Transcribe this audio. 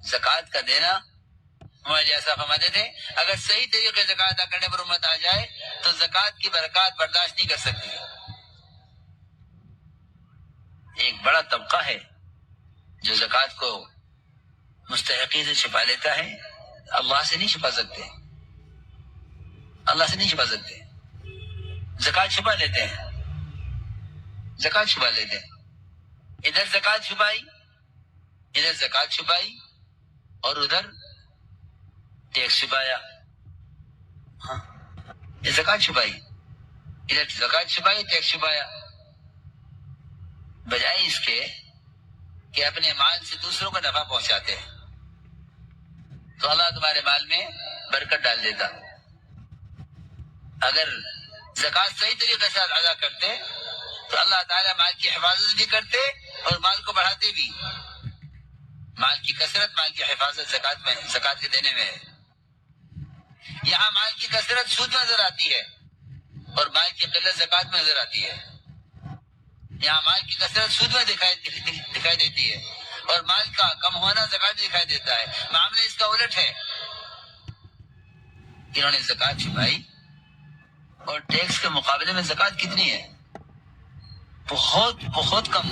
زکوٰۃ کا دینا ہمارے جیسا فرماتے تھے اگر صحیح طریقے سے زکوٰۃ ادا کرنے پر امت آ جائے تو زکوٰۃ کی برکات برداشت نہیں کر سکتی. ایک بڑا طبقہ ہے جو زکوٰۃ کو مستحقی سے چھپا لیتا ہے. اللہ سے نہیں چھپا سکتے, اللہ سے نہیں چھپا سکتے. زکوٰۃ چھپا لیتے ہیں, زکوٰۃ چھپا لیتے ہیں. ادھر زکوٰۃ چھپائی, ادھر زکوٰۃ چھپائی اور ادھر ٹیکس چھپایا. ہاں, زکوٰۃ چھپائی, ادھر زکوٰۃ چھپائی, ٹیکس چھپایا. بجائے اس کے کہ اپنے مال سے دوسروں کو نفع پہنچاتے ہیں تو اللہ تمہارے مال میں برکت ڈال دیتا. اگر زکوٰۃ صحیح طریقے سے ادا کرتے تو اللہ تعالیٰ مال کی حفاظت بھی کرتے اور مال کو بڑھاتے بھی. مال کی کثرت, مال کی حفاظت زکوٰۃ کے دینے میں ہے. یہاں مال کی کثرت سود میں نظر آتی ہے اور مال کی قلت زکوٰۃ میں نظر آتی ہے. یہاں مال کی کثرت سود میں دکھائی دیتی ہے اور مال کا کم ہونا زکوٰۃ میں دکھائی دیتا ہے. معاملہ اس کا الٹ ہے. انہوں نے زکوٰۃ چھپائی اور ٹیکس کے مقابلے میں زکوٰۃ کتنی ہے؟ بہت بہت کم.